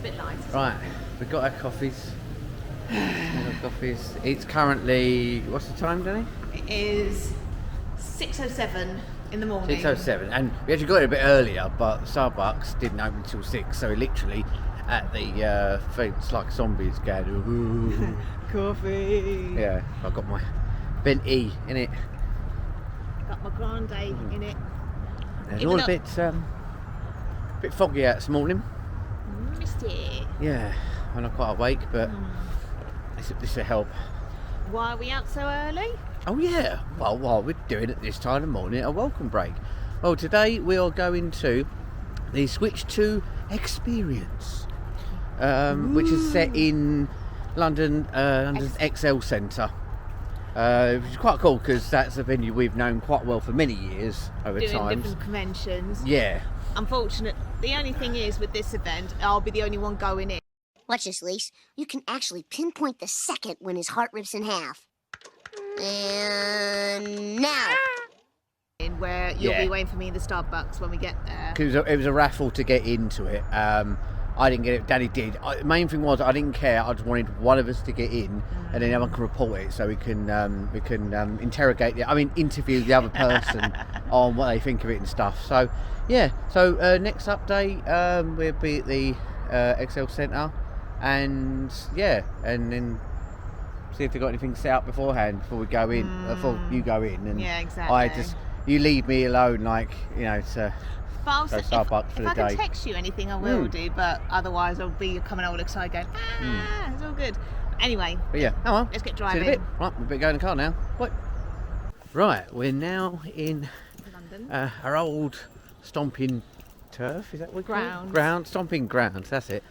bit light. Right, we've got our coffees. It's currently, what's the time, Danny? It is 6:07 in the morning. 6:07, and we actually got it a bit earlier, but Starbucks didn't open until 6, so literally at the it's like zombies going, ooh. Coffee. Yeah, I've got my venti in it. Got my grande in it. It's all a bit foggy out this morning. Misty. Yeah, I'm not quite awake, but this will help. Why are we out so early? Oh yeah, well, while we're doing it this time of morning, a welcome break. Well, today we are going to the Switch 2 Experience, which is set in London's XL Centre. Which is quite cool because that's a venue we've known quite well for many years over Doing time. different conventions. Yeah. Unfortunately, the only thing is with this event, I'll be the only one going in. Watch this, Lise. You can actually pinpoint the second when his heart rips in half. And now. In where you'll be waiting for me in the Starbucks when we get there. Because it was a raffle to get into it. I didn't get it. Danny did. The main thing was I didn't care. I just wanted one of us to get in, and then everyone can report it, so we can interrogate it. I mean, interview the other person on what they think of it and stuff. So, yeah. So next update, we'll be at the XL Centre, and then see if they've got anything set up beforehand before we go in, before you go in. And yeah, exactly. You leave me alone, like, to. But go Starbucks for the if day. I can text you anything, I will do, but otherwise I'll be coming all excited going, it's all good. Anyway, but yeah, oh well, let's get see you in driving. a bit. Right, we better go in the car now. What? Right, we're now in London. Our old stomping turf, is that what we call it? Ground. Stomping grounds, that's it.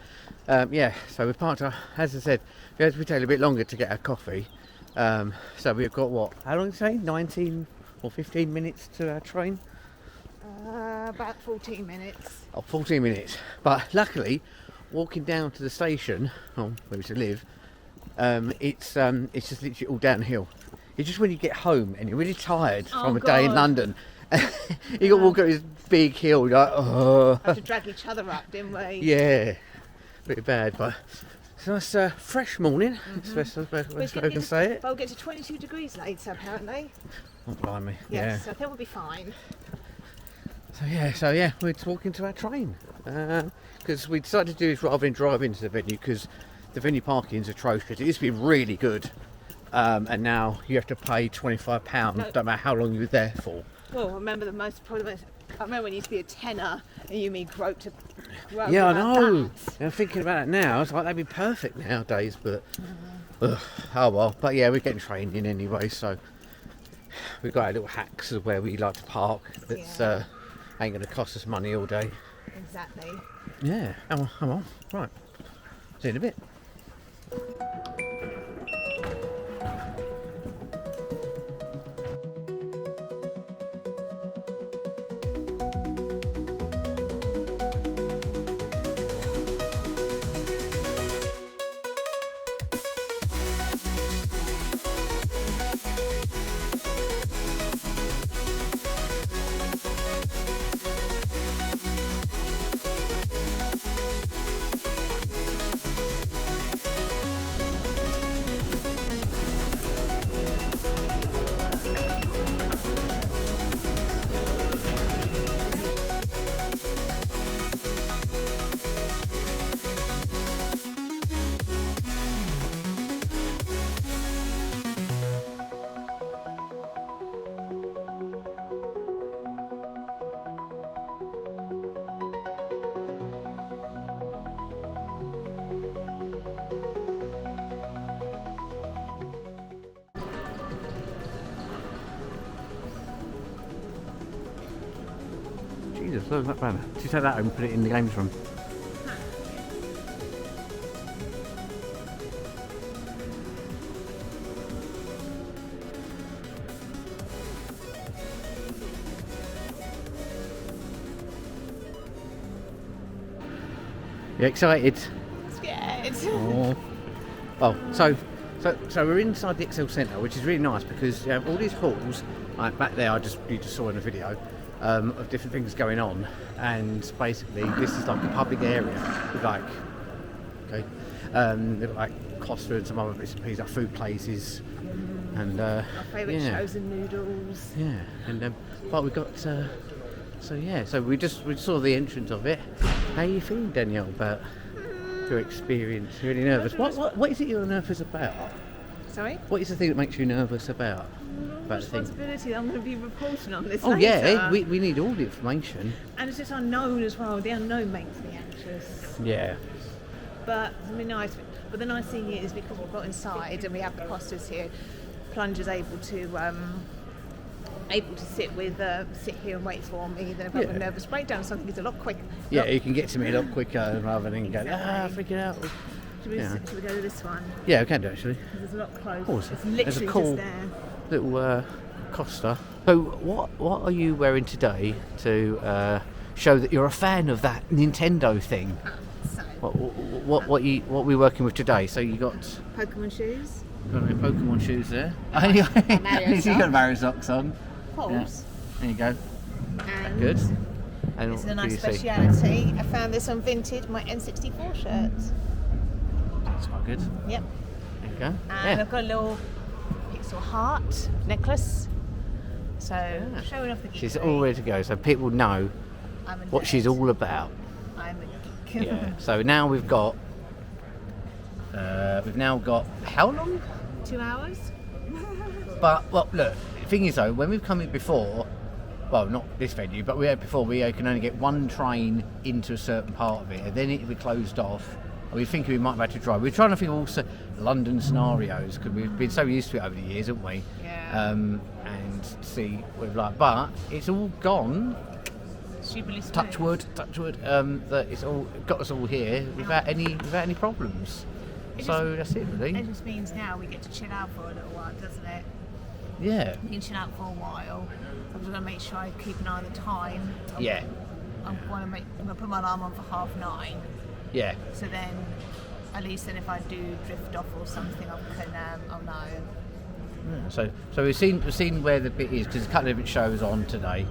Yeah, so we parked our, as I said, we had to take a bit longer to get our coffee. So we've got what, how long did you say? 19 or 15 minutes to our train? About 14 minutes. Oh, 14 minutes. But luckily, walking down to the station, where we used to live, it's just literally all downhill. It's just when you get home and you're really tired from a day in London, you got to walk up this big hill, you're like, oh. Had to drag each other up, didn't we? Yeah, pretty bad, but it's a nice fresh morning, best I can say it. We'll get to 22 degrees later, apparently. Oh, blimey. Yes, I think we'll be fine. So yeah, we're just walking to our train because we decided to do this rather than drive into the venue because the venue parking is atrocious. It used to be really good, and now you have to pay £25. Don't matter how long you're there for. Well, I remember I remember when it used to be a tenner and you mean grow. Yeah, I know. I'm thinking about it now. It's like that'd be perfect nowadays, but oh well. But yeah, we're getting trained in anyway, so we've got our little hacks of where we like to park. That's ain't going to cost us money all day. Exactly. Yeah, come on. Right. See you in a bit. Jesus, look at that banner. Did you take that home and put it in the games room? You excited? Scared. Oh. Well, so we're inside the XL Centre, which is really nice because you have all these halls. Like back there, you just saw in the video of different things going on, and basically this is like a public area with like okay. They've got like Costa and some other bits and pieces, like food places, and Our favourite shows and noodles. Yeah, and but we got so we saw the entrance of it. How are you feeling, Danielle, about your experience? You're really nervous. What is it you're nervous about? Sorry? What is the thing that makes you nervous about the thing? Responsibility that I'm going to be reporting on this Oh later. yeah, we need all the information. And it's just unknown as well. The unknown makes me anxious. Yeah. But it'll be nice. But the nice thing is, because we've got inside and we have the posters here, Plunger's able to sit here and wait for me. Then if I have a nervous breakdown or something, it's a lot quicker. Yeah, you can get to me a lot quicker rather than go, freaking out. Should we go to this one? Yeah, we can do actually. It's a lot closer. Oh, it's there's literally a cool just there. little Costa. So what are you wearing today to show that you're a fan of that Nintendo thing? What are we working with today? So you got Pokemon shoes. Got any Pokemon shoes there. You got Mario socks on. Poles. Yeah. There you go. And Good. And this is a what nice do you see? speciality. I found this on Vintage, my N64 shirts. That's quite good. Yep. There you go. And I've got a little pixel heart necklace. So showing off the geek. She's all ready to go, so people know what she's all about. I'm a geek. Yeah. So now we've got how long? 2 hours. But well, look. The thing is though, when we've come in before, well, not this venue, but we can only get one train into a certain part of it, and then it'll be closed off. And we think we might be able to drive. We're trying to think also London scenarios because we've been so used to it over the years, haven't we? Yeah. And see what we've like, but it's all gone. Stupidly smooth. Touch wood. That it's all got us all here without any problems. That's it, really. It just means now we get to chill out for a little while, doesn't it? Yeah. We can chill out for a while. I'm just gonna make sure I keep an eye on the time. I'm gonna put my alarm on for 9:30. Yeah. So then, at least then if I do drift off or something, I'll know. Yeah, so we've seen where the bit is because a couple of different shows on today.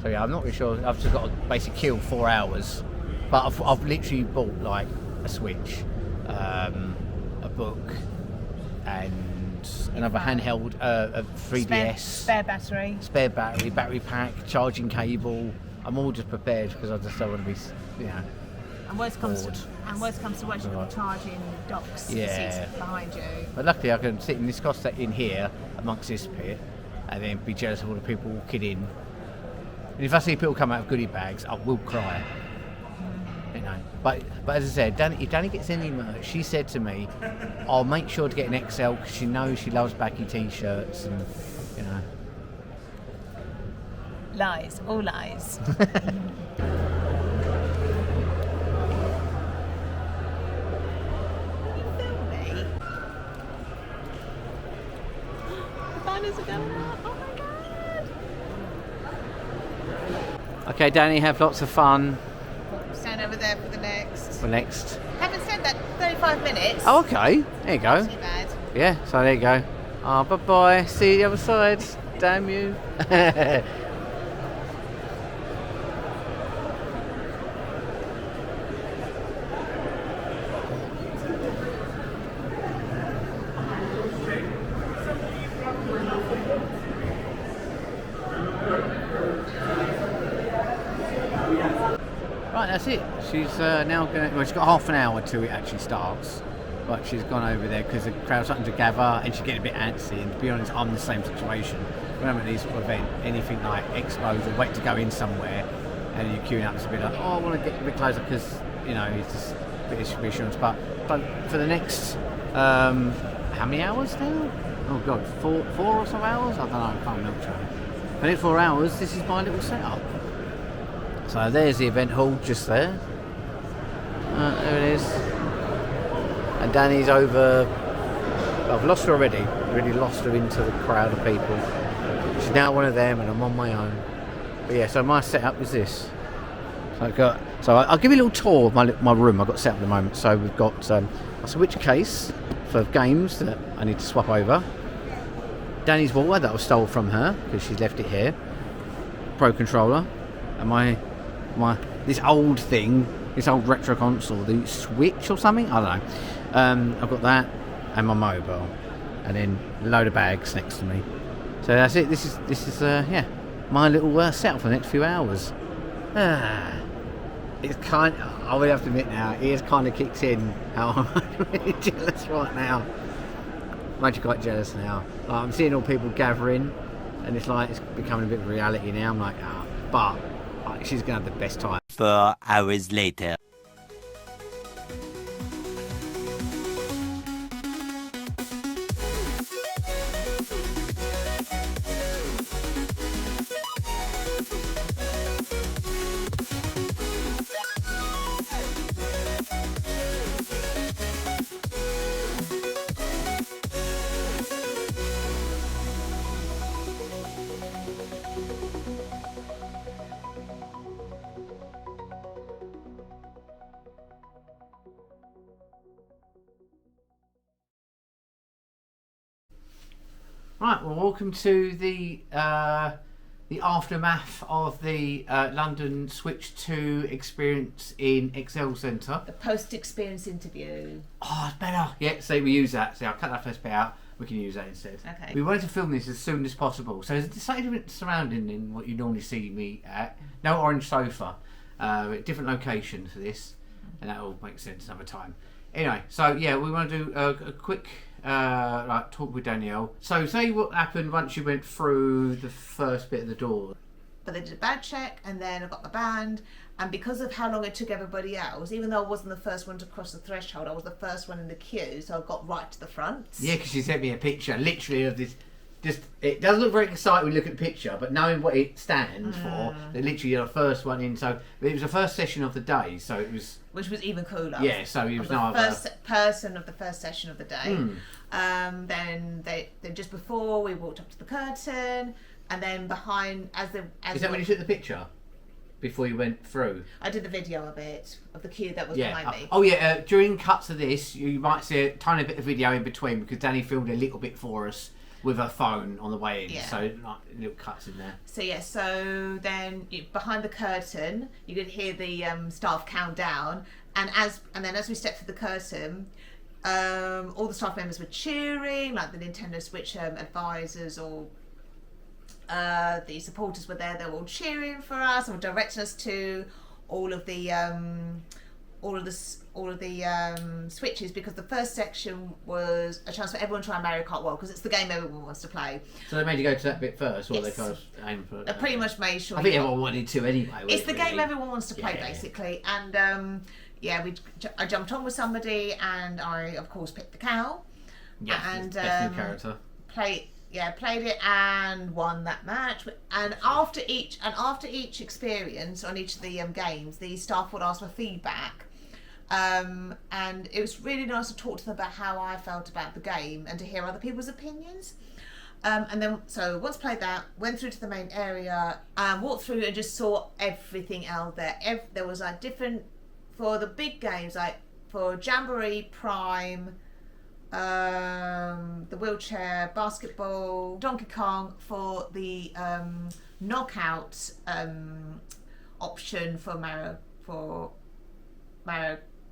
So yeah, I'm not really sure. I've just got to basically kill 4 hours, but I've literally bought like a Switch, a book, and another handheld, a 3DS, spare battery, battery pack, charging cable. I'm all just prepared because I just don't want to be, And worst comes to worst, you've got charging docks seats behind you. But luckily I can sit in this Costa in here amongst this pit and then be jealous of all the people walking in. And if I see people come out of goodie bags, I will cry. But as I said, if Danni gets any merch, she said to me, I'll make sure to get an XL because she knows she loves baggy t-shirts and, Lies, all lies. Banners are going up. Oh my god. Okay, Danni, have lots of fun. Stand over there for the next. Haven't said that 35 minutes. Oh, okay. There you go. Not too bad. Yeah, so there you go. Oh, bye-bye. See you the other side. Damn you. Right, that's it. She's now going to... Well, she's got half an hour till it actually starts. But she's gone over there because the crowd's starting to gather and she's getting a bit antsy. And to be honest, I'm in the same situation. When I'm at these events, anything like expos or wait to go in somewhere and you're queuing up, it's a bit like, oh, I want to get a bit closer because, it's just a bit of reassurance. But for the next... how many hours now? Oh, God, four or so hours? I don't know, I can't remember. For the next 4 hours, this is my little setup. So there's the event hall just there. There it is. And Danni's over. I've lost her already. Really lost her into the crowd of people. She's now one of them, and I'm on my own. But yeah, so my setup is this. So I'll give you a little tour of my room I've got set up at the moment. So we've got a Switch case for games that I need to swap over. Danni's wall that I stole from her because she's left it here. Pro controller, and my this old thing this old retro console, the Switch or something. I don't know. I've got that and my mobile, and then a load of bags next to me. So that's it. This is my little setup for the next few hours. It's kind. I will have to admit now, it has kind of kicked in. How I'm really jealous right now. I'm actually quite jealous now. Like, I'm seeing all people gathering, and it's like it's becoming a bit of reality now. I'm like, but she's gonna have the best time. 4 hours later. Right, well, welcome to the aftermath of the London Switch 2 experience in Excel Centre. The post-experience interview. Oh, it's better. Yeah, so we use that. So I'll cut that first bit out. We can use that instead. Okay. We wanted to film this as soon as possible. So there's a slightly different surrounding than what you normally see me at. No orange sofa. Different location for this. And that will make sense another time. Anyway, so yeah, we want to do a quick talk with Danielle. So say what happened once you went through the first bit of the door. But they did a band check, and then I got my band, and because of how long it took everybody else, even though I wasn't the first one to cross the threshold, I was the first one in the queue, so I got right to the front. Yeah, because she sent me a picture, literally, of this. Just, it doesn't look very exciting when you look at the picture, but knowing what it stands for, they're literally the first one in. So it was the first session of the day, so it was. Which was even cooler. Yeah, so he was the first person of the first session of the day. Then they just before we walked up to the curtain, and then behind Is that when you took the picture? Before you went through? I did the video of it, of the queue that was behind me. During cuts of this, you might see a tiny bit of video in between because Danny filmed a little bit for us with her phone on the way in, so like, little cuts in there. So then behind the curtain, you could hear the staff count down, and then as we stepped through the curtain, all the staff members were cheering, like the Nintendo Switch advisors or the supporters were there. They were all cheering for us and were directing us to all of the switches, because the first section was a chance for everyone to try Mario Kart World, because it's the game everyone wants to play. So they made you go to that bit first, or yes. they kind of aimed for it? They pretty much made sure. I think everyone wanted to anyway. It's the game everyone wants to play, basically. And I jumped on with somebody, and I of course picked the cow. Yeah, and best new character. Played it and won that match. And after each experience on each of the games, the staff would ask for feedback. And it was really nice to talk to them about how I felt about the game and to hear other people's opinions. And then, so once played that, went through to the main area, walked through and just saw everything out there. There was like different, for the big games, like for Jamboree, Prime, the wheelchair, basketball, Donkey Kong, for the knockout option for Mario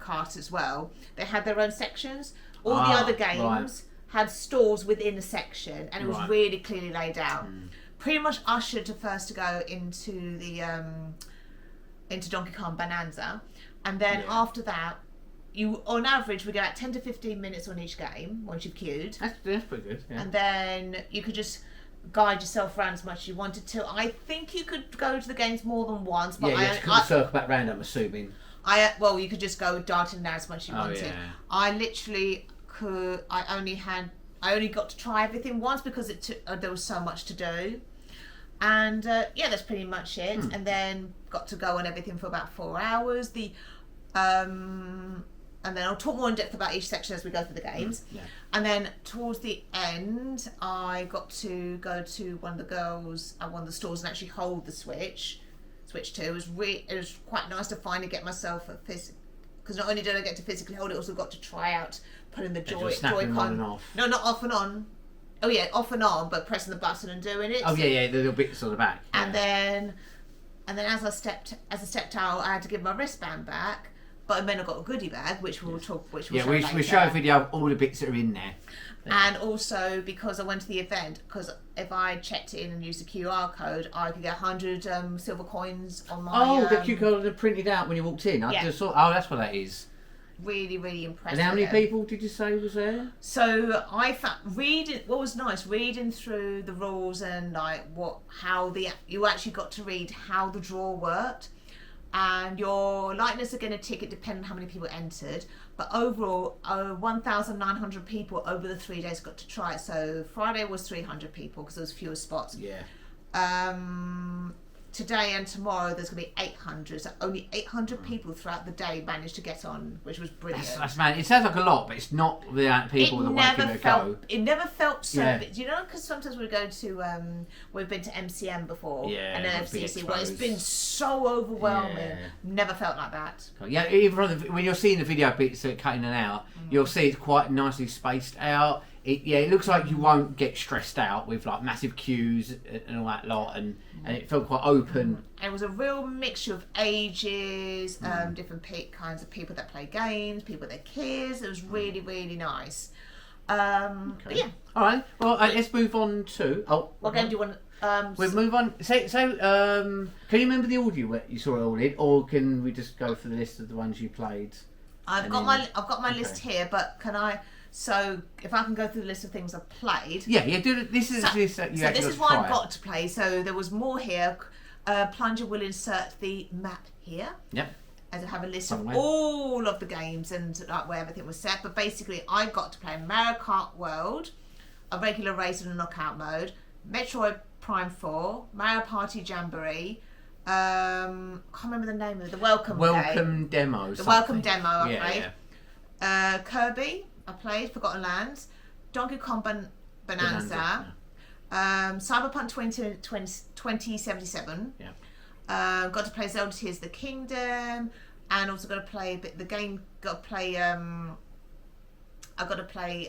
Kart as well. They had their own sections. All the other games had stores within a section, and it was really clearly laid out. Pretty much ushered to first to go into the into Donkey Kong Bonanza, and then after that, you on average would get about 10 to 15 minutes on each game once you've queued. That's pretty good. Yeah. And then you could just guide yourself around as much as you wanted to. I think you could go to the games more than once, but you could circle back round, I'm assuming. You could just go darting there as much as you wanted. Yeah. I literally could. I only got to try everything once because there was so much to do, and that's pretty much it. And then got to go on everything for about 4 hours. And then I'll talk more in depth about each section as we go through the games. And then towards the end, I got to go to one of the girls at one of the stores and actually hold the Switch 2. It was quite nice to finally get myself a because not only did I get to physically hold it, I also got to try out putting the Joy-Con. On and off. No, not off and on. Oh yeah, off and on, but pressing the button and doing it. Oh yeah, the little bits on the back. And then as I stepped out, I had to give my wristband back. but then I got a goodie bag, which we'll talk. Which we'll Yeah, show later. we show a video of all the bits that are in there. And also because I went to the event, because if I checked in and used the QR code, I could get 100 silver coins on my. Oh, the QR code are printed out when you walked in. I just saw. Oh, that's what that is. Really, really impressive. And how many people did you say was there? So I found what was nice reading through the rules and like you actually got to read how the draw worked, and your lightness are going to tick it depending on how many people entered. But overall, 1,900 people over the 3 days got to try it. So Friday was 300 people because there was fewer spots. Yeah. Today and tomorrow there's going to be 800. So only 800 people throughout the day managed to get on, which was brilliant. That's man. It sounds like a lot, but it's not the amount of people that want to give it a go. It never felt so big. Do you know? Because sometimes we go to, we've been to MCM before, and then FCC, where it's been so overwhelming. Yeah. Never felt like that. Yeah, even when you're seeing the video bits that are cutting and out, you'll see it's quite nicely spaced out. It looks like you won't get stressed out with like massive queues and all that lot, and it felt quite open. And it was a real mixture of ages, different kinds of people that play games, people with their kids. It was really, really nice. But yeah. All right. Well, let's move on to. What game do you want? We'll move on. So, can you remember the order you saw it all in, or can we just go for the list of the ones you played? I've got my list here, but can I? So if I can go through the list of things I've played. Yeah. Do this is this that you. So this is what I've got to play. So there was more here. Plunger will insert the map here. Yep. As I have a list of all of the games and like where everything was set. But basically, I got to play Mario Kart World, a regular race and a knockout mode, Metroid Prime 4, Mario Party Jamboree. I can't remember the name of it. The welcome demo. The welcome demo. I played. Kirby. I played Forgotten Lands, Donkey Kong Bonanza, Cyberpunk 2077. Yeah. Got to play Zelda Tears of the Kingdom, and also got to play the game. Got to play. I got to play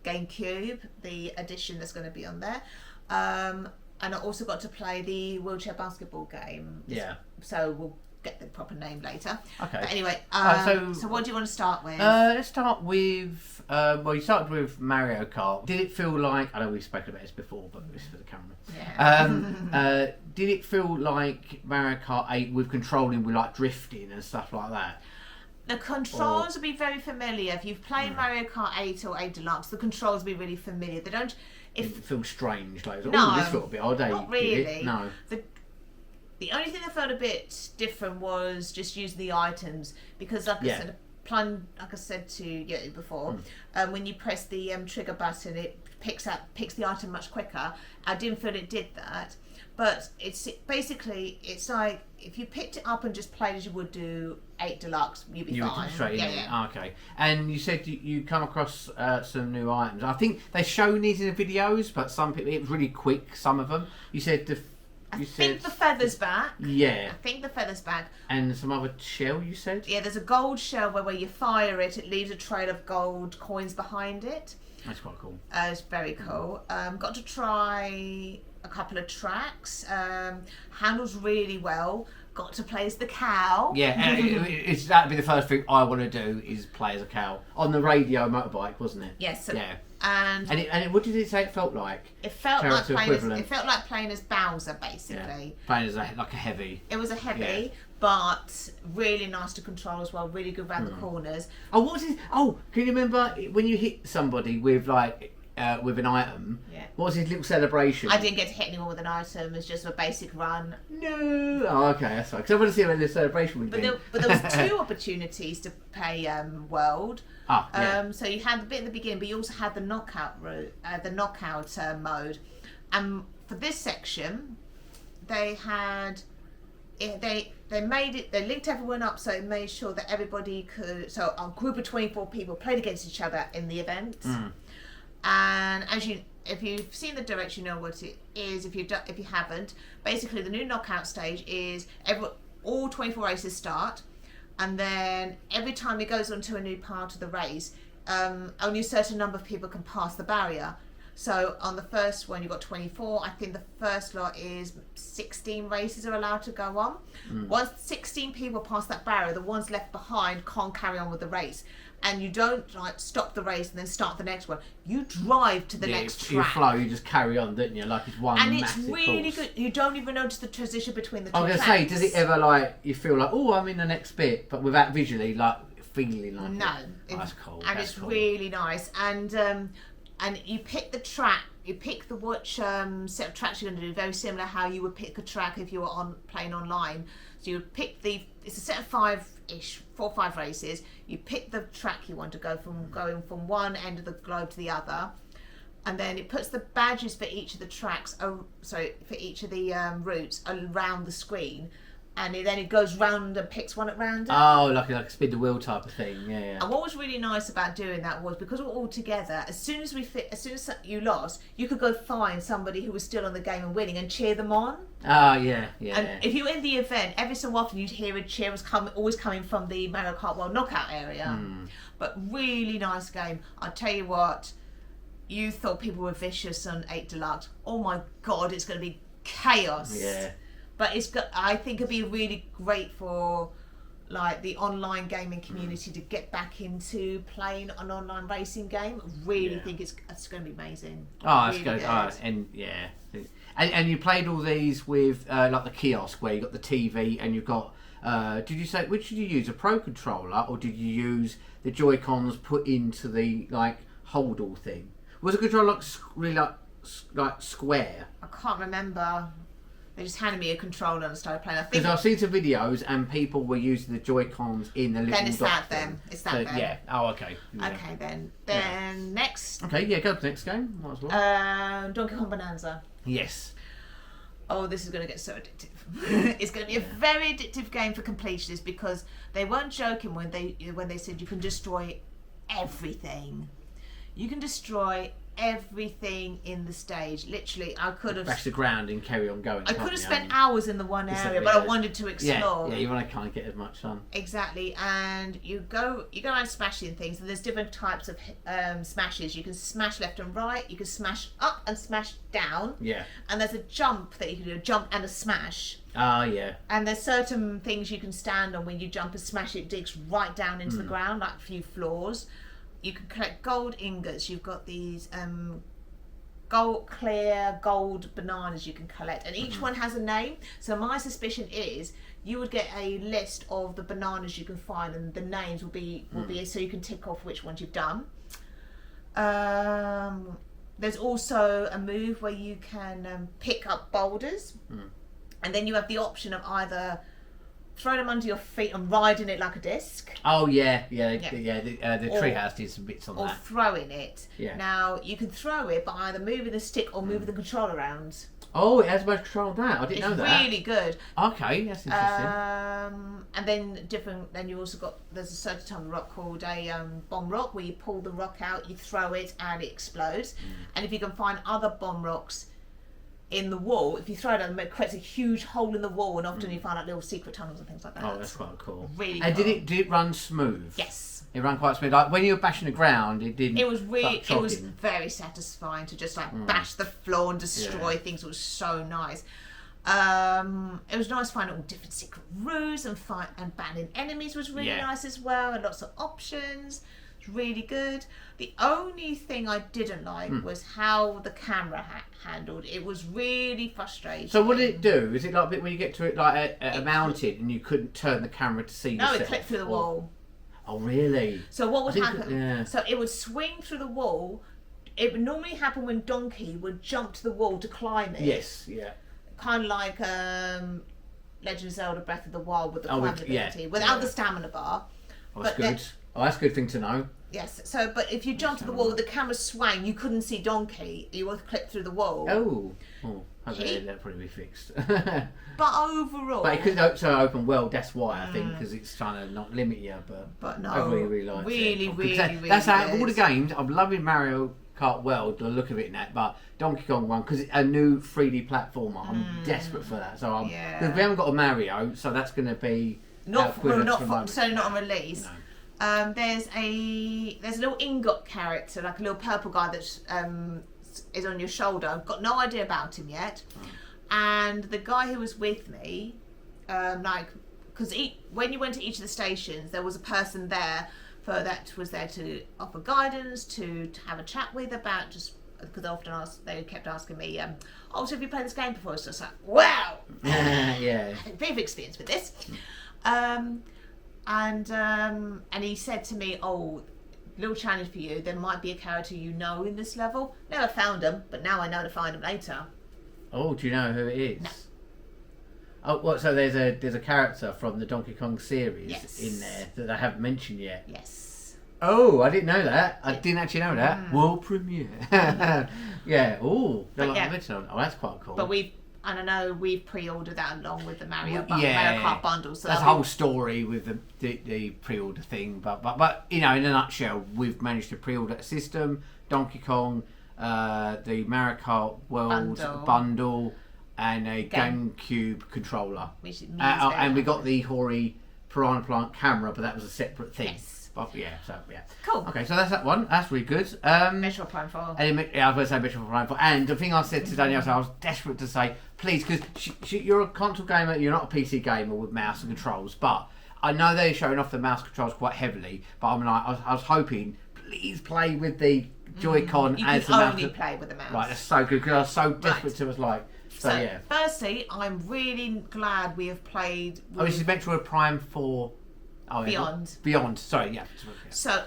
GameCube, the edition that's going to be on there, and I also got to play the wheelchair basketball game. Yeah. So we'll get the proper name later. Okay. But anyway, so what do you want to start with? Let's start with. You started with Mario Kart. Did it feel like? I know we've spoken about this before, but this is for the camera. Yeah. Did it feel like Mario Kart 8 with controlling, with like drifting and stuff like that? The controls will be very familiar. If you've played Mario Kart 8 or 8 Deluxe, the controls will be really familiar. They don't. It feels strange. Like, this felt a bit odd. Not really. No. The only thing that felt a bit different was just using the items, because like I said to you before, when you press the trigger button, it picks the item much quicker. I didn't feel it did that, but it's like if you picked it up and just played as you would do 8 Deluxe, you'd be fine. Straight in. Yeah. Okay. And you said you come across some new items. I think they've shown these in the videos, but some people, it was really quick. Some of them. You said I think the feather's back. Yeah. I think the feather's back. And some other shell, you said? Yeah, there's a gold shell where you fire it, it leaves a trail of gold coins behind it. That's quite cool. It's very cool. Got to try a couple of tracks. Handles really well. Got to play as the cow. Yeah, and that'd be the first thing I want to do is play as a cow. On the radio motorbike, wasn't it? Yes. Yeah. And what did it say it felt like? It felt like playing as Bowser, basically. Yeah. Playing as like a heavy. It was a heavy, but really nice to control as well. Really good around the corners. Oh, what was it? Oh, can you remember when you hit somebody with like with an item? Yeah. What was his little celebration? I didn't get to hit anyone with an item. It's just a basic run. No. Oh, okay, that's fine. Because I want to see what the celebration would be. But there was 2 opportunities to play World. So you had the bit at the beginning, but you also had the knockout mode. And for this section, they had they linked everyone up, so it made sure that everybody could. So a group of 24 people played against each other in the event. And if you've seen the direct, you know what it is. If you haven't, basically the new knockout stage is all 24 races start. And then every time it goes on to a new part of the race, only a certain number of people can pass the barrier. So on the first one, you've got 24. I think the first lot is 16 races are allowed to go on. Once 16 people pass that barrier, the ones left behind can't carry on with the race. And you don't like stop the race and then start the next one. You drive to the next track. You flow, you just carry on, don't you? Like it's one and massive it's really course. good. You don't even notice the transition between the two I was tracks. going to say, does it ever like, you feel like, oh, I'm in the next bit, but without visually like feeling like No. it? Oh, that's cool. And that's it's cool. really nice. And you pick the track. You pick the which set of tracks you're going to do. Very similar how you would pick a track if you were playing online. So you would pick it's a set of 4 or 5 races. You pick the track you want to go from, going from one end of the globe to the other, and then it puts the badges for each of the tracks. For each of the routes around the screen, and then it goes round and picks one at random. Oh, like a spin the wheel type of thing. Yeah. And what was really nice about doing that was because we're all together. As soon as you lost, you could go find somebody who was still on the game and winning and cheer them on. Oh, yeah. And if you were in the event, every so often you'd hear a cheer always coming from the Mario Kart World Knockout area. But really nice game. I'll tell you what, you thought people were vicious on 8 Deluxe. Oh my God, it's going to be chaos. Yeah. But I think it'd be really great for like the online gaming community to get back into playing an online racing game. Really think it's going to be amazing. Oh, really that's good. Oh, and yeah. And you played all these with like the kiosk where you got the TV and you've got. Which did you use, a Pro controller, or did you use the Joy-Cons put into the like hold all thing? Was the controller really like square? I can't remember. They just handed me a controller and I started playing. Because I've seen some videos and people were using the Joy-Cons in the little Then it's dock that thing. then. It's that then. Yeah. Oh, okay. Yeah. Okay then. Then next. Okay, yeah, go to the next game. Might as well. Donkey Kong Bonanza. Yes. Oh, this is going to get so addictive. It's going to be a very addictive game for completionists because they weren't joking when they said you can destroy everything. You can destroy everything in the stage. Literally, I could have Bash the ground and carry on going. I could have spent hours in the one area, but I wanted to explore. Yeah, you want to kind of get as much fun. Exactly, and you go around smashing things, and there's different types of smashes. You can smash left and right. You can smash up and smash down. Yeah. And there's a jump that you can do, a jump and a smash. Ah, yeah. And there's certain things you can stand on when you jump and smash. It digs right down into the ground, like a few floors. You can collect gold ingots. You've got these clear gold bananas you can collect, and each one has a name. So my suspicion is you would get a list of the bananas you can find, and the names will be so you can tick off which ones you've done. There's also a move where you can pick up boulders, and then you have the option of either throw them under your feet and riding it like a disc. Oh yeah. The treehouse did some bits on or that. Or throwing it. Yeah. Now you can throw it by either moving the stick or moving the controller around. Oh, it has both control of that. I didn't know that. It's really good. Okay, that's interesting. And then Then you also got, there's a certain type of rock called a bomb rock where you pull the rock out, you throw it, and it explodes. And if you can find other bomb rocks in the wall, if you throw it at them, it creates a huge hole in the wall, and often you find like little secret tunnels and things like that. Oh, that's quite cool. Really and cool. did it run smooth? Yes. It ran quite smooth. Like when you were bashing the ground, it didn't. It was really, start it was shocking. very satisfying to just like bash the floor and destroy things. It was so nice. It was nice finding all different secret routes and banning enemies was really nice as well, and lots of options. It was really good. The only thing I didn't like was how the camera handled. It was really frustrating. So what did it do? Is it like a bit when you get to it like at a mountain and you couldn't turn the camera to see yourself? No, it clipped through the wall. Oh really? So what would happen? Yeah. So it would swing through the wall. It would normally happen when Donkey would jump to the wall to climb it. Yes, yeah. Kind of like Legend of Zelda Breath of the Wild with the climbing ability, without the stamina bar. Oh, that's good. That's a good thing to know. Yes. So, but if you jump to the wall, the camera swang. You couldn't see Donkey. You would clip through the wall. Oh, that'll probably be fixed. But overall, but it could also open world. That's why I think, because it's trying to not limit you. But no, I really liked it. Really, that's how good. all the games. I'm loving Mario Kart World, the look of it in that, but Donkey Kong one, because it's a new 3D platformer. I'm desperate for that. So because we haven't got a Mario, so that's going to be certainly not on release. No. There's a little ingot character, like a little purple guy that's is on your shoulder. I've got no idea about him yet. And the guy who was with me, because when you went to each of the stations, there was a person there that was there to offer guidance, to have a chat with about just, because they kept asking me, so have you played this game before? So I was like, wow! Yeah. Bit of experience with this. And he said to me, little challenge for you, there might be a character you know in this level. Never found him, but now I know to find him later. Oh, do you know who it is? No. Oh, what? So there's a character from the Donkey Kong series Yes. in there that I haven't mentioned yet. Yes. Oh, I didn't know that. I didn't actually know that. World premiere. Yeah. Oh, that's quite cool. But I know we've pre-ordered that along with the Mario Kart bundle. So that's the whole story with the pre-order thing. But in a nutshell, we've managed to pre-order a system, Donkey Kong, the Mario Kart World bundle, and a GameCube controller. And we got the Hori Piranha Plant camera, but that was a separate thing. Yes. But yeah. Cool. Okay, so that's that one. That's really good. Metroid Prime 4. I was going to say Metroid Prime 4. And the thing I said to Danni, I was desperate to say, please, because you're a console gamer, you're not a PC gamer with mouse and controls, but I know they're showing off the mouse controls quite heavily, but I was hoping, please play with the Joy-Con as the mouse. You can only play with the mouse. Right, that's so good, because I was so desperate to, So yeah. Firstly, I'm really glad we have played. This is Metroid Prime 4. Oh, Beyond. Sorry, yeah. So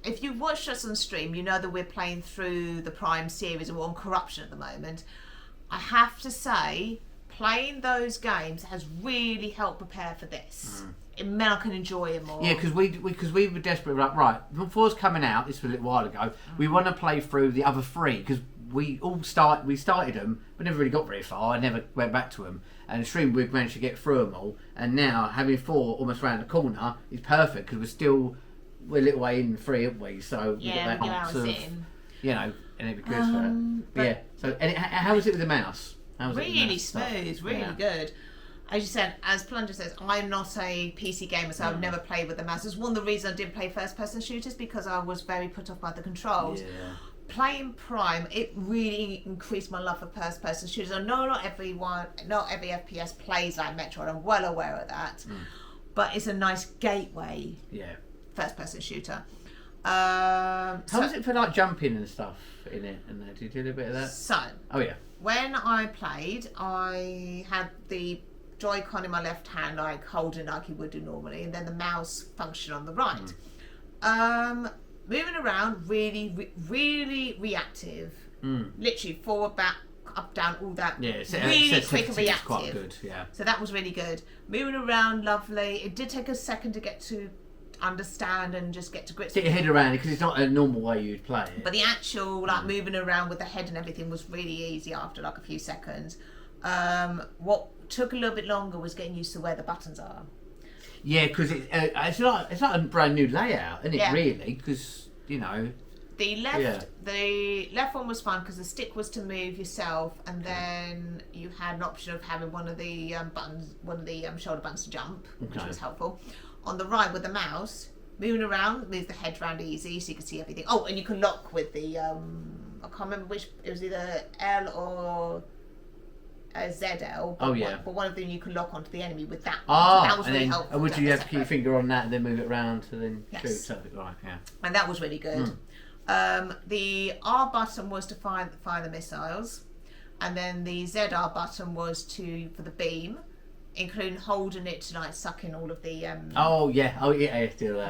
if you watched us on stream, you know that we're playing through the Prime series and we're on Corruption at the moment. I have to say, playing those games has really helped prepare for this. It meant I can enjoy it more. Yeah, because we were desperate. Right, before it's coming out, this was a little while ago. We want to play through the other 3 because we started them, but never really got very far. I never went back to them. And the stream, we've managed to get through them all. And now having 4 almost around the corner is perfect because we're a little way in 3, aren't we? So we've got that sort of, and it'd be good for it. But yeah. So how was it with the mouse? Really smooth, really good. As you said, as Plunger says, I'm not a PC gamer, so I've never played with the mouse. It's one of the reasons I didn't play first-person shooters because I was very put off by the controls. Yeah. Playing Prime, it really increased my love for first-person shooters. I know not every FPS plays like Metroid. I'm well aware of that, but it's a nice gateway. Yeah. First-person shooter. How was it for like jumping and stuff in it? And did you do a little bit of that? So. Oh yeah. When I played, I had the Joy-Con in my left hand, like holding like you would do normally, and then the mouse function on the right. Moving around, really reactive. Literally forward, back, up, down, all that. Yeah, really quick and reactive. Quite good, yeah. So that was really good. Moving around, lovely. It did take a second to get to understand and just get to grips. Get your head around it because it's not a normal way you'd play it. But the actual moving around with the head and everything was really easy after like a few seconds. What took a little bit longer was getting used to where the buttons are. Yeah, because it's like a brand new layout, isn't it? Really, because the left one was fun because the stick was to move yourself, and then you had an option of having one of the shoulder buttons to jump, which was helpful. On the right with the mouse, moving around, move the head around easy so you can see everything. Oh, and you can lock with the I can't remember which, it was either L or ZL. But one of them you can lock onto the enemy with that. So that was really helpful. And would you have to keep your finger on that and then move it around to then shoot something? Right, yeah. And that was really good. The R button was to fire the missiles, and then the ZR button was for the beam, including holding it to like suck in all of the. Still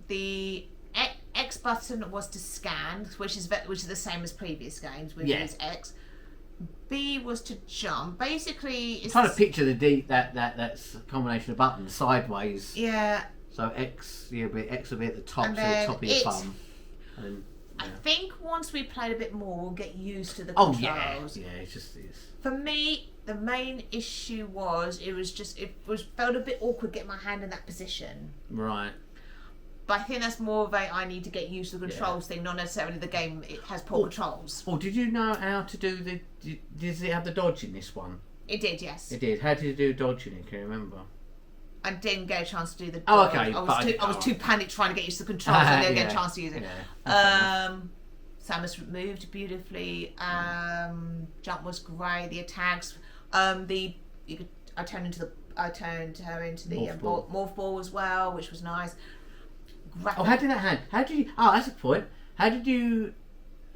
the X button was to scan, which is the same as previous games. We use X. B was to jump. Basically, it's trying to picture that's a combination of buttons sideways. Yeah. So X will be at the top, so the top of your thumb. And, I think once we played a bit more, we'll get used to the controls. It's For me, the main issue was it felt a bit awkward getting my hand in that position. Right. But I think that's more of I need to get used to the controls thing, not necessarily the game. It has poor controls. Oh, did you know how to do does it have the dodge in this one? It did, yes. It did. How did you do dodging it? Can you remember? I didn't get a chance to do the. Oh, okay. I was too panicked trying to get used to the controls and didn't get a chance to use it. Samus moved beautifully. Jump was great. The attacks. I turned her into the morph ball as well, which was nice. How did that hand? How did you? Oh, that's a point. How did you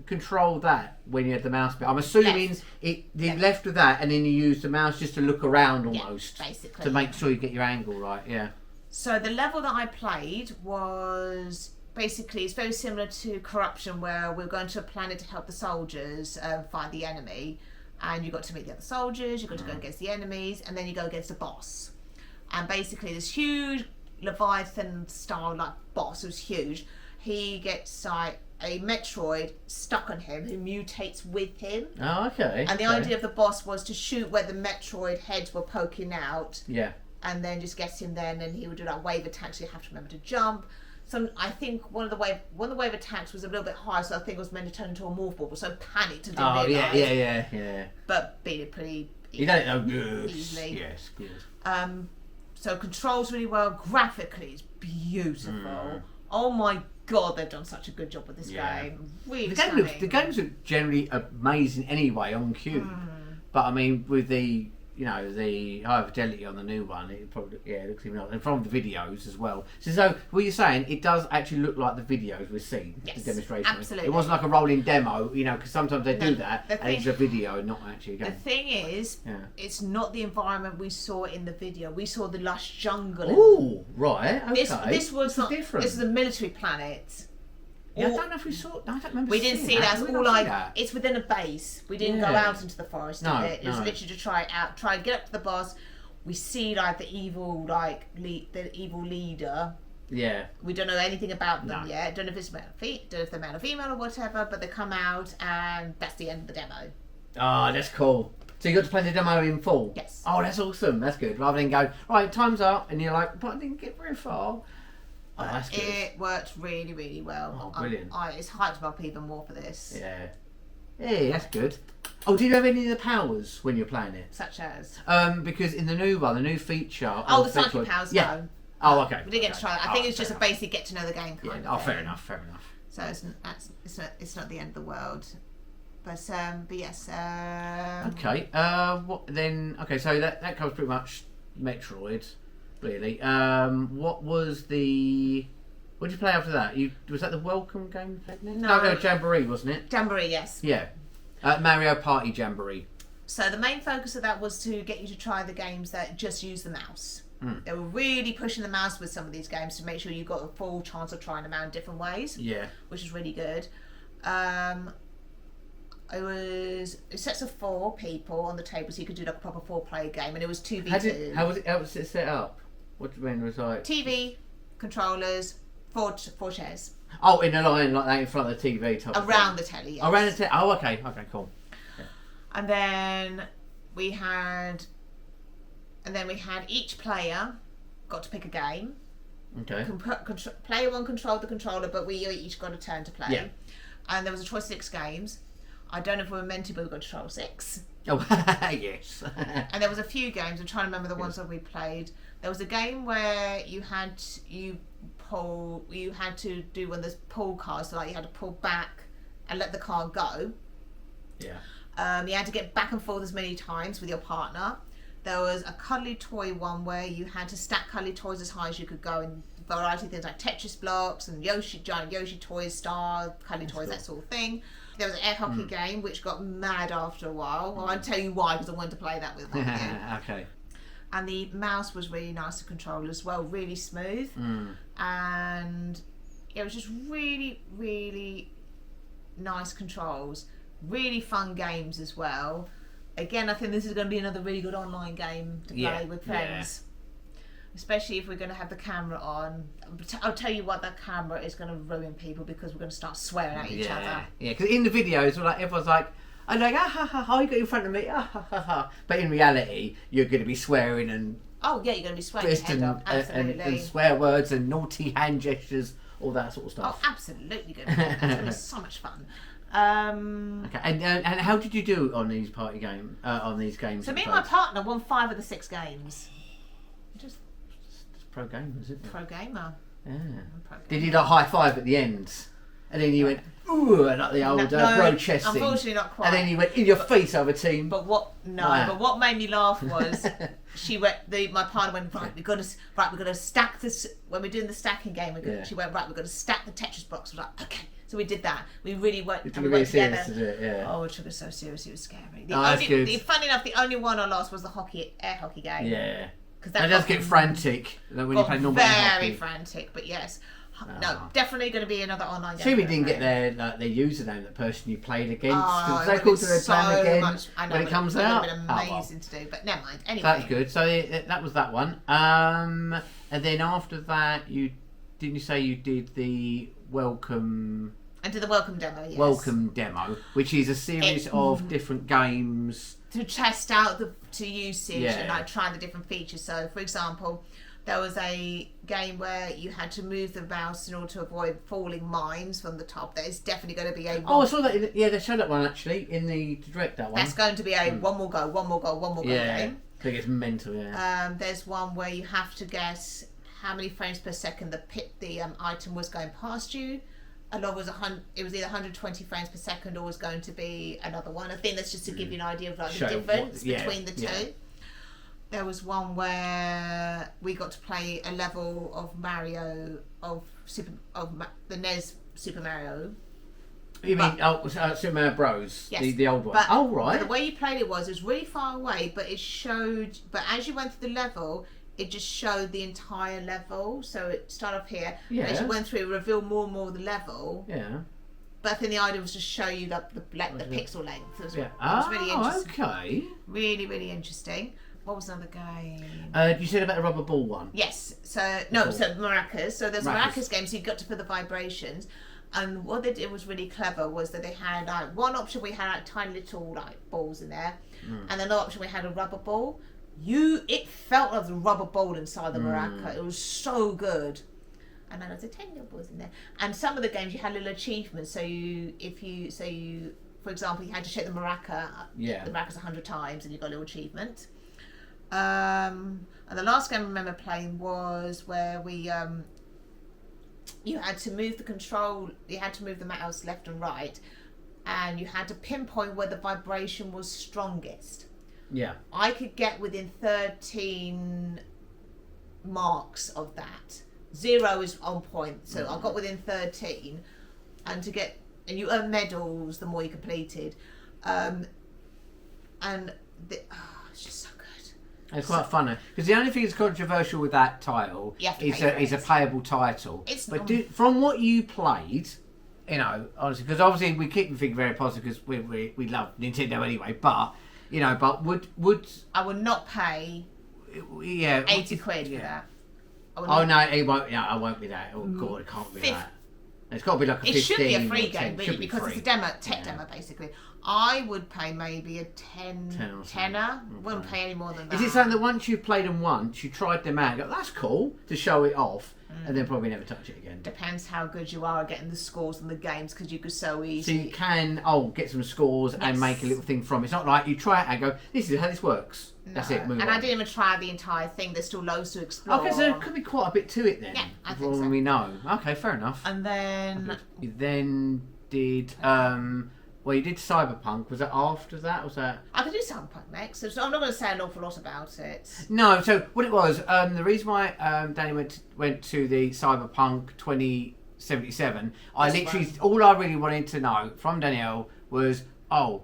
control that when you had the mouse? I'm assuming you left with that, and then you used the mouse just to look around almost, basically, to make sure you get your angle right. Yeah. So the level that I played was basically it's very similar to Corruption, where we're going to a planet to help the soldiers fight the enemy, and you got to meet the other soldiers. You got to go against the enemies, and then you go against the boss. And basically, this huge Leviathan style like boss who's huge. He gets like a Metroid stuck on him who mutates with him. Oh, okay. And the idea of the boss was to shoot where the Metroid heads were poking out. Yeah. And then just get him there, and then he would do like wave attacks. So you have to remember to jump. I think one of the wave attacks was a little bit high, so I think it was meant to turn into a morph ball. But so panicked and didn't realise. Yeah. But beat it pretty. You don't know easily. Yes, good. So controls really well. Graphically, it's beautiful. Oh my god, they've done such a good job with this game. Really stunning. The games are generally amazing anyway on Cube, but I mean with the high fidelity on the new one, it probably it looks even nice. And from the videos as well. So what you're saying, it does actually look like the videos we've seen. Yes, the demonstration. absolutely. It wasn't like a rolling demo, because sometimes they do that, and it's a video, not actually a game. The thing is, it's not the environment we saw in the video. We saw the lush jungle. Oh, right. Okay. This was not different. This is a military planet. Yeah, I don't know if we saw. I don't remember. We didn't see that. It's all like it's within a base. We didn't go out into the forest. No, it was literally to try it out. Try and get up to the boss. We see like the evil leader. Yeah. We don't know anything about them yet. Don't know if it's male or female or whatever. But they come out, and that's the end of the demo. Oh, that's cool. So you got to play the demo in full. Yes. Oh, that's awesome. That's good. Rather than go right, time's up, and you're like, but I didn't get very far. Oh, that's good. It worked really, really well. Oh, brilliant. It's hyped up even more for this. Yeah. Hey, that's good. Oh, do you have any of the powers when you're playing it? Such as? Because in the new one, the new feature... Oh, the psychic powers, no. Oh, okay. We didn't get to try that. I think it's just a basic get to know the game kind of thing. Fair enough. So it's not the end of the world. But yes. Okay. What then? Okay, so that covers pretty much Metroid. Really. What was the... What did you play after that? Was that the Welcome game? No, Jamboree, wasn't it? Jamboree, yes. Yeah. Mario Party Jamboree. So the main focus of that was to get you to try the games that just use the mouse. They were really pushing the mouse with some of these games to make sure you got a full chance of trying them out in different ways. Yeah. Which is really good. It sets of 4 people on the table, so you could do like a proper 4-player game, and it was 2v2. How was it set up? What do you mean? Was like TV, controllers, 4 chairs. Oh, in a line like that in front of the TV type around the telly. Yes. Around the telly. Oh, okay, cool. Yeah. And then we had each player got to pick a game. Okay. Player 1 controlled the controller, but we each got a turn to play. Yeah. And there was a choice of 6 games. I don't know if we were meant to, but we got to control 6. Oh, yes. And there was a few games. I'm trying to remember the ones that we played. There was a game where you had to do one of those pull cards, so like you had to pull back and let the car go. Yeah. You had to get back and forth as many times with your partner. There was a cuddly toy one where you had to stack cuddly toys as high as you could go, and a variety of things like Tetris blocks and giant Yoshi toys, star cuddly toys, cool. That sort of thing. There was an air hockey game which got mad after a while. Well, I'll tell you why, because I wanted to play that with them. Okay. And the mouse was really nice to control as well, really smooth. And it was just really, really nice controls. Really fun games as well. Again, I think this is going to be another really good online game to play with friends. Especially if we're going to have the camera on. I'll tell you what, that camera is going to ruin people because we're going to start swearing at each other. Yeah, because in the videos, like everyone's like, I'm like, ah ha ha ha, you got in front of me, ah ha ha ha. But in reality, you're going to be swearing and... Oh yeah, you're going to be swearing your head off, absolutely. And swear words and naughty hand gestures, all that sort of stuff. Oh, absolutely going to be. It's going to be so much fun. Okay, and how did you do on these party game on these games? So me and my partner won 5 of the 6 games. pro gamer, isn't it? Pro gamer. Yeah. Pro gamer. Did he like high five at the end? And then he went, ooh, and like the old bro chesting. Unfortunately, not quite. And then he went, in your face, other team. But what made me laugh was my partner went, right, we're gonna stack this when we're doing the stacking game. She went, right, we're gonna stack the Tetris blocks. I was like, okay. So we did that. We really worked together. Serious to do it, yeah. Oh, we took it so serious. It was scary. Funny enough, the only one I lost was the air hockey game. Yeah. Because that does get frantic when you play normal hockey. Very frantic, but yes. No, definitely going to be another online game. See, we didn't get their username, the person you played against. Oh, they called their plan again when it comes out. It would have been amazing to do, but never mind. Anyway. That's good. So that was that one. And then after that, didn't you say you did the welcome... I did the welcome demo, yes. Welcome demo, which is a series of different games... To test out to usage and like try the different features. So, for example... There was a game where you had to move the mouse in order to avoid falling mines from the top. That is definitely going to be a... Oh, I saw that. Yeah, they showed that one actually in the direct. That one. That's going to be a one more go game. I think it's mental. Yeah. There's one where you have to guess how many frames per second the item was going past you. It was either 120 frames per second or was going to be another one. I think that's just to give you an idea of like the difference between the two. Yeah. There was one where we got to play a level of Mario the NES Super Mario. You mean Super Mario Bros? Yes, the old one. Right. But the way you played it was really far away, but it showed. But as you went through the level, it just showed the entire level. So it started off here. Yeah. And as you went through, it revealed more and more of the level. Yeah. But I think the idea was to show you the pixel length. It was really interesting. Okay. Really, really interesting. What was another game? You said about a rubber ball one. Yes. So maracas. So there's a maracas game. So you got to put the vibrations, and what they did was really clever. Was that they had like one option we had like tiny little like balls in there, and another option we had a rubber ball. It felt like the rubber ball inside the maraca. It was so good. And then there's a 10 little balls in there. And some of the games you had little achievements. So for example, you had to shake the maraca. Yeah. The maracas 100 times, and you got a little achievement. And the last game I remember playing was where we you had to move the mouse left and right, and you had to pinpoint where the vibration was strongest. Yeah. I could get within 13 marks of that. 0 is on point, so I got within 13, and you earn medals the more you completed, and it's just so good. It's quite funny because the only thing that's controversial with that title is a playable title. From what you played, honestly, because obviously we keep the thing very positive because we love Nintendo anyway. But would I would not pay 80 quid for that. No, it won't. No, I won't be that. Oh god, it can't be that. It's got to be like a 15. It should be a free game, really, because it's a demo, demo basically. I would pay maybe a tenner. Okay. Wouldn't pay any more than that. Is it something that once you've played them once, you tried them out, you go, that's cool, to show it off, and then probably never touch it again? Depends how good you are at getting the scores on the games, because you could so easily... So you can, get some scores and make a little thing from it. It's not like you try it and go, this is how this works. No. That's it, move on. I didn't even try the entire thing. There's still loads to explore. Okay, so there could be quite a bit to it then. Yeah, I think so. We know. Okay, fair enough. And then... You then did... you did Cyberpunk. Was that after that? Was that? I could do Cyberpunk next. So I'm not going to say an awful lot about it. No. So what it was, the reason why Danny went to the Cyberpunk 2077, all I really wanted to know from Danielle was, how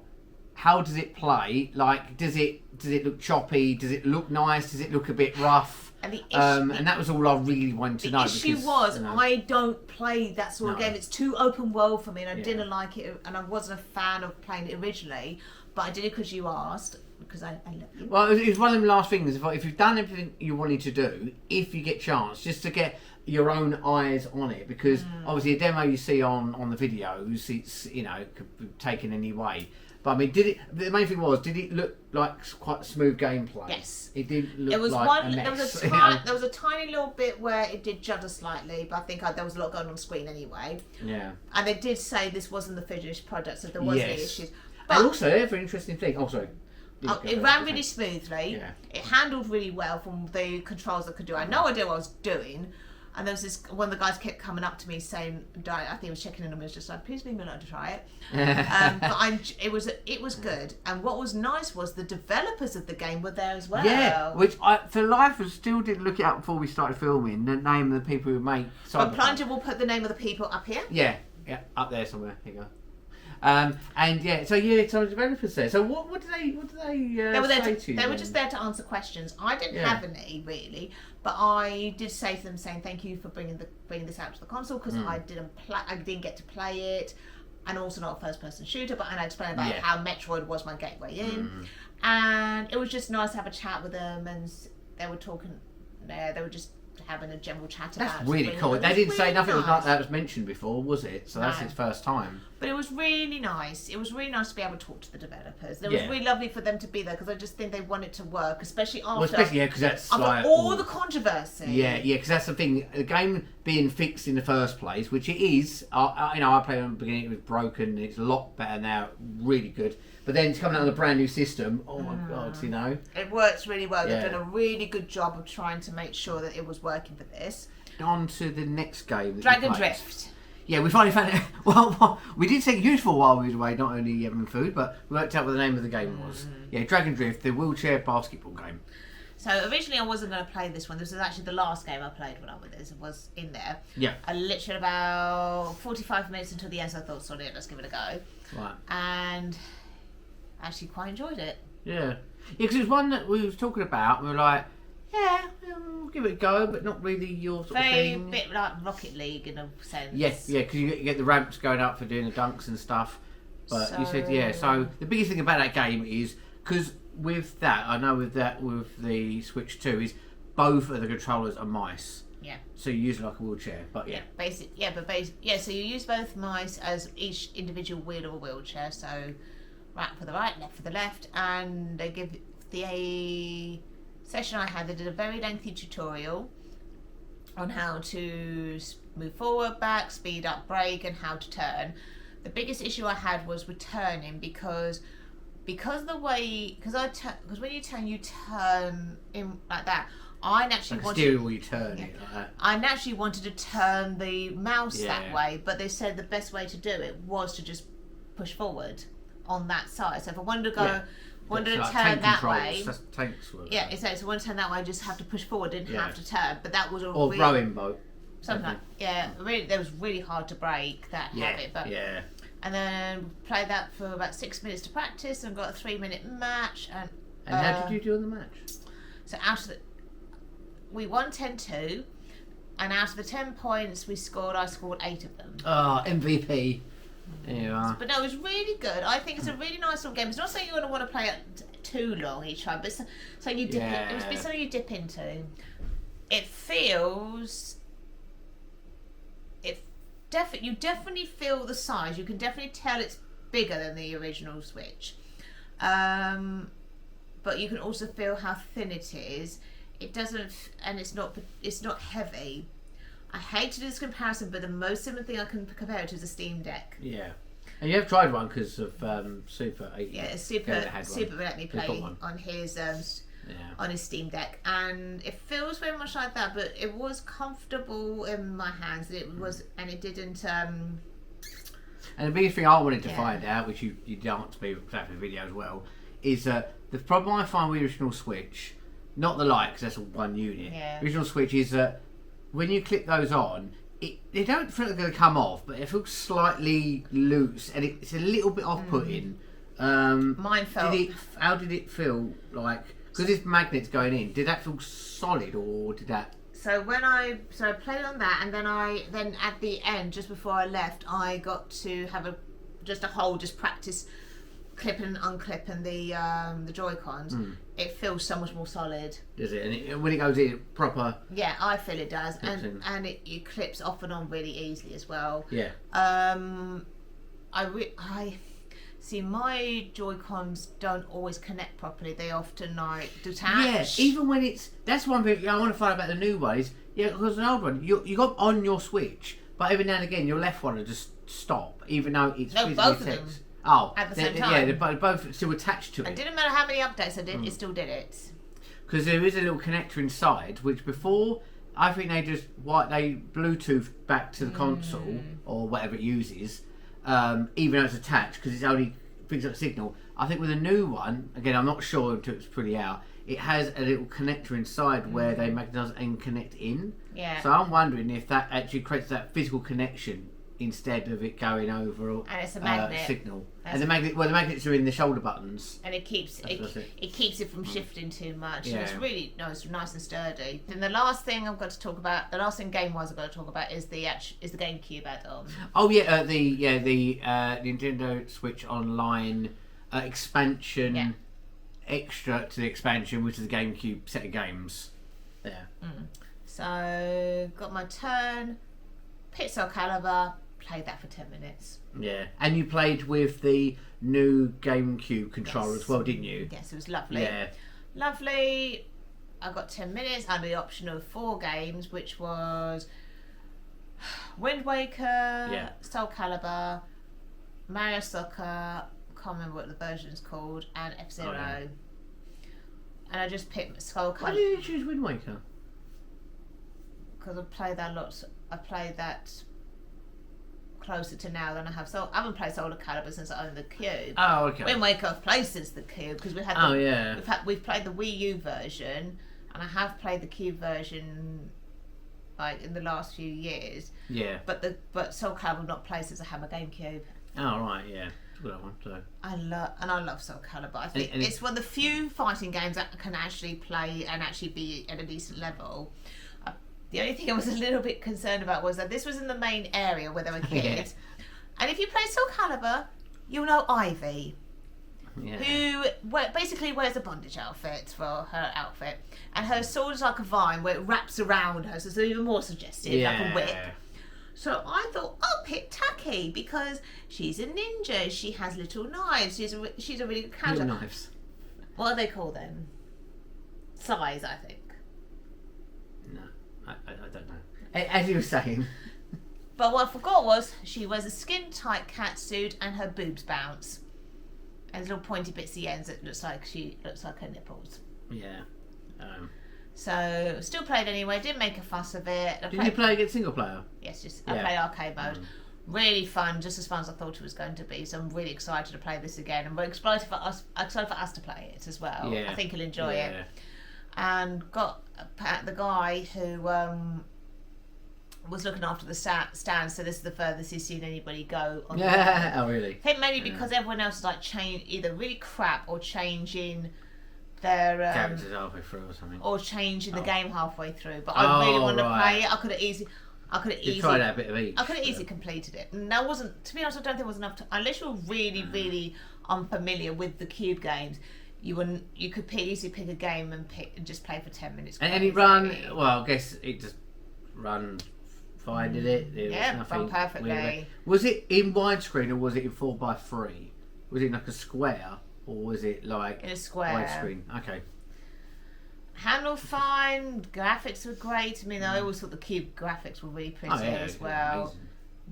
does it play? Like, does it look choppy? Does it look nice? Does it look a bit rough? And the issue, and that was all I really wanted to know. The issue was, I don't play that sort of game. It's too open world for me, and I didn't like it, and I wasn't a fan of playing it originally. But I did it because you asked, because I love you. Well, it's one of the last things. If you've done everything you wanted to do, if you get chance, just to get your own eyes on it, because obviously a demo you see on the videos, it's it could be taken any way. But I mean, the main thing was, did it look like quite smooth gameplay? Yes. It didn't look like a mess. There was a tiny little bit where it did judder slightly, but I think there was a lot going on screen anyway. Yeah. And they did say this wasn't the finished product, so there was any issues. But and also, a very interesting thing. Oh, sorry. It ran really smoothly. Yeah. It handled really well from the controls that could do. I had no idea what I was doing. And there was this, one of the guys kept coming up to me saying, I think he was checking in on me, was just like, please leave me alone to try it. But it was good. And what was nice was the developers of the game were there as well. Yeah, which I, for life, I still didn't look it up before we started filming, the name of the people who make But Plunger will put the name of the people up here. Yeah, up there somewhere. Here you go. So the developers there. So what do they They were there say to you? They were just there to answer questions. I didn't have any really, but I did say to them, saying thank you for bringing this out to the console, because I didn't get to play it, and also not a first-person shooter. But I explained about how Metroid was my gateway in, and it was just nice to have a chat with them, and they were talking. They were just having a general chat about. That's really cool. They didn't say nothing like that was mentioned before, was it? So that's its first time. But it was really nice. It was really nice to be able to talk to the developers. It was really lovely for them to be there, because I just think they want it to work, especially after. Because that's after all the controversy. Yeah, because that's the thing. The game being fixed in the first place, which it is. I played it at the beginning. It was broken. It's a lot better now. Really good. But then it's coming out with a brand new system. Oh my God, It works really well. They've done a really good job of trying to make sure that it was working for this. On to the next game. DragxDrive. Yeah, we finally found it. Well, we did take useful while we were away, not only having food, but we worked out what the name of the game was. Yeah, DragxDrive, the wheelchair basketball game. So originally I wasn't going to play this one. This was actually the last game I played when I was in there. Yeah. I literally about 45 minutes until the end, so I thought, sorry, let's give it a go. Right. And actually quite enjoyed it. Yeah, because it was one that we was talking about, and we were like, we'll give it a go, but not really your sort of thing. Bit like Rocket League in a sense. Yes, yeah, because you get the ramps going up for doing the dunks and stuff. But you said, so the biggest thing about that game is, because with that, I know with the Switch 2, is both of the controllers are mice. Yeah. So you use it like a wheelchair, but so you use both mice as each individual wheel of a wheelchair, so right for the right, left for the left, and they give the session I had, they did a very lengthy tutorial on how to move forward, back, speed up, brake, and how to turn. The biggest issue I had was with turning, because when you turn in like that, I naturally I naturally wanted to turn the mouse that way, but they said the best way to do it was to just push forward on that side. So if I wanted to go, wanted to turn that way, so I wanted to turn that way, I just have to push forward, didn't have to turn. But that was a or rowing boat, something like really. That was really hard to break that habit. But and then played that for about 6 minutes to practice, and got a 3-minute match. And how did you do on the match? So we won 10-2, and out of the 10 points I scored 8 of them. Oh, MVP. There you are. But no, it was really good. I think it's a really nice little game. It's not something you're going to want to play it too long each time, but it's something you dip it was something you dip into. You definitely feel the size. You can definitely tell it's bigger than the original Switch. But you can also feel how thin it is. It doesn't, and it's not heavy. I hate to do this comparison, but the most similar thing I can compare it to is a Steam Deck. Yeah, and you have tried one because of Super. Super let me play on his on his Steam Deck, and it feels very much like that. But it was comfortable in my hands. It was, and it didn't. And the biggest thing I wanted to find out, which you don't to be exactly the video as well, is the problem I find with the original Switch, not the Lite because that's all one unit. Yeah. The original Switch is that when you click those on, they don't feel like they're going to come off, but it feels slightly loose, and it's a little bit off-putting. Mine felt. How did it feel like? Because this magnet's going in. Did that feel solid, or did that? So I played on that, and then at the end, just before I left, I got to have just practice clipping and unclipping the Joy-Cons. It feels so much more solid. Does it? And when it goes in proper? Yeah, I feel it does, and it clips off and on really easily as well. Yeah. I see my Joy-Cons don't always connect properly. They often like detach. Yeah, even when that's one thing I want to find out about the new one is because an old one you got on your Switch, but every now and again your left one will just stop, even though it's both of them. Oh, at the same Yeah, time. they're both still attached to It it. didn't matter how many updates I did, it still did it. Because there is a little connector inside, which before I think they Bluetooth back to the console or whatever it uses, even though it's attached because it's only things like signal. I think with a new one, again, I'm not sure until it's fully out. It has a little connector inside where they magnetise and connect in. Yeah. So I'm wondering if that actually creates that physical connection instead of it going over And it's a magnet. signal. And the magnets are in the shoulder buttons. And it keeps it from shifting too much. Yeah. And it's really it's nice and sturdy. Then the last thing I've got to talk about, the last thing game-wise I've got to talk about is the GameCube add-on. Oh yeah, the Nintendo Switch Online expansion. Yeah. Extra to the expansion, which is the GameCube set of games. Yeah. So got my turn, picked Soul Calibur, played that for 10 minutes. Yeah. And you played with the new GameCube controller as well, didn't you? Yes, it was lovely. Yeah. Lovely. I got 10 minutes and the option of 4 games, which was Wind Waker, Soul Calibur, Mario Soccer, can't remember what the version's called, and F-Zero. Oh, yeah. And I just picked Soul Why did Calibur you choose Wind Waker? because I played that a lot. I played that closer to now than I have. So I haven't played Soul Calibur since I owned the Cube. Oh, okay. Wind Waker I've played since the Cube because we had. We've played the Wii U version, and I have played the Cube version like in the last few years. Yeah. But Soul Calibur I've not played since I had my GameCube. Oh, right, yeah. Good one, so. I love Soul Calibur. I think it's one of the few fighting games that I can actually play and actually be at a decent level. The only thing I was a little bit concerned about was that this was in the main area where there were kids. And if you play Soul Calibur, you'll know Ivy, who basically wears a bondage outfit for her outfit. And her sword is like a vine where it wraps around her, so it's even more suggestive, like a whip. So I thought, I'll pick Taki because she's a ninja. She has little knives. She's a really good character. Little knives. What are they called then? Size, I think. No, I don't know. As you were saying. But what I forgot was she wears a skin-tight catsuit and her boobs bounce. And little pointy bits at the ends that looks like her nipples. Yeah. So still played anyway. Didn't make a fuss of it. Did you play against single player? Yes, I played arcade mode. Really fun, just as fun as I thought it was going to be. So I'm really excited to play this again, and we're excited for us to play it as well. Yeah. I think you'll enjoy it. And got the guy who was looking after the stand, so this is the furthest he's seen anybody go. On Oh, really? I think mainly because everyone else is like either really crap or changing their characters halfway through or something, or changing the game halfway through. But I really wanted to play it. I could have easily tried out a bit of each. I could have easily completed it. And that wasn't, to be honest, I don't think it was enough to, unless you're really unfamiliar with the Cube games. You could easily pick a game and just play for 10 minutes. And it ran well. I guess it just ran fine, did it? Yeah, ran perfectly. Was it in widescreen or was it in 4:3? Was it like a square or was it like in a square widescreen? Okay. Handled fine, graphics were great. I mean, I always thought the Cube graphics were really pretty as well. Amazing.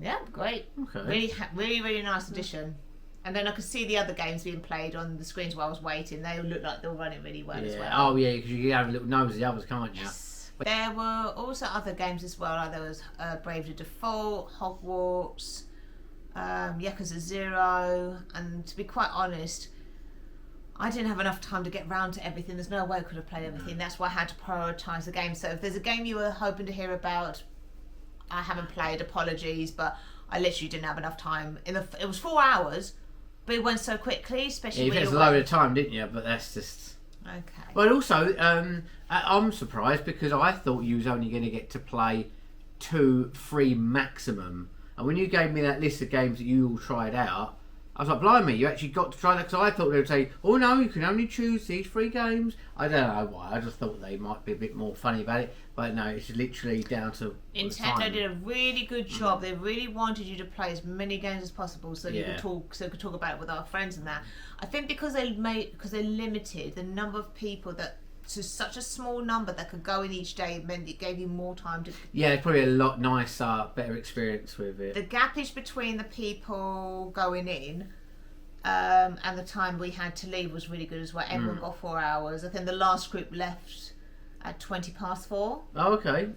Yeah, great. Okay. Really nice addition. And then I could see the other games being played on the screens while I was waiting. They all looked like they were running really well as well. Oh yeah, because you can have a little nose at the others, can't you? Yes. There were also other games as well. Like there was Bravely Default, Hogwarts, Yakuza 0, and to be quite honest, I didn't have enough time to get round to everything. There's no way I could have played everything. That's why I had to prioritise the game. So if there's a game you were hoping to hear about, I haven't played, apologies, but I literally didn't have enough time. It was 4 hours, but it went so quickly, especially when you had a load of time, didn't you? But that's just... Okay. But also, I'm surprised because I thought you was only going to get to play 2, 3 maximum. And when you gave me that list of games that you all tried out, I was like, blimey, you actually got to try that, because I thought they would say, oh no, you can only choose these 3 games. I don't know why, I just thought they might be a bit more funny about it, but no, it's literally down to Nintendo did a really good job. They really wanted you to play as many games as possible so you could talk about it with our friends and that. I think because they limited the number of people that to such a small number that could go in each day, meant it gave you more time to... Yeah, it's probably a lot nicer, better experience with it. The gappage between the people going in And the time we had to leave was really good as well. Everyone got 4 hours. I think the last group left at 4:20. Oh, okay.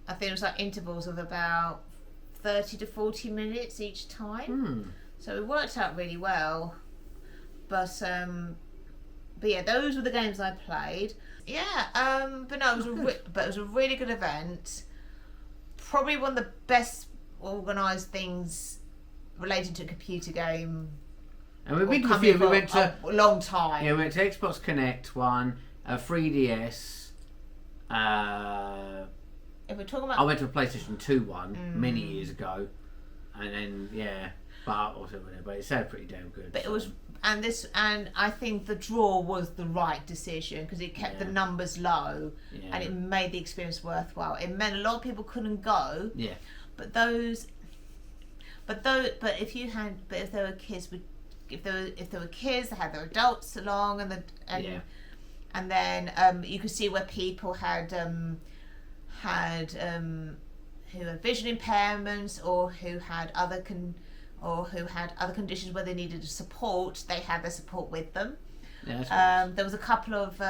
I think it was like intervals of about 30 to 40 minutes each time. So it worked out really well. But yeah, those were the games I played. Yeah, but no, it was a really good event. Probably one of the best organised things related to a computer game. And we've been to a few. We went to a long time. Yeah, we went to Xbox Connect one, 3DS. If we're talking about, I went to a PlayStation 2 one many years ago, and then but it sounded pretty damn good. But it was, and I think the draw was the right decision because it kept the numbers low, and it made the experience worthwhile. It meant a lot of people couldn't go. Yeah. But if there were kids with. If there were kids, they had their adults along, and then you could see where people had who had vision impairments or who had other conditions where they needed support. They had their support with them. Yeah, there was a couple of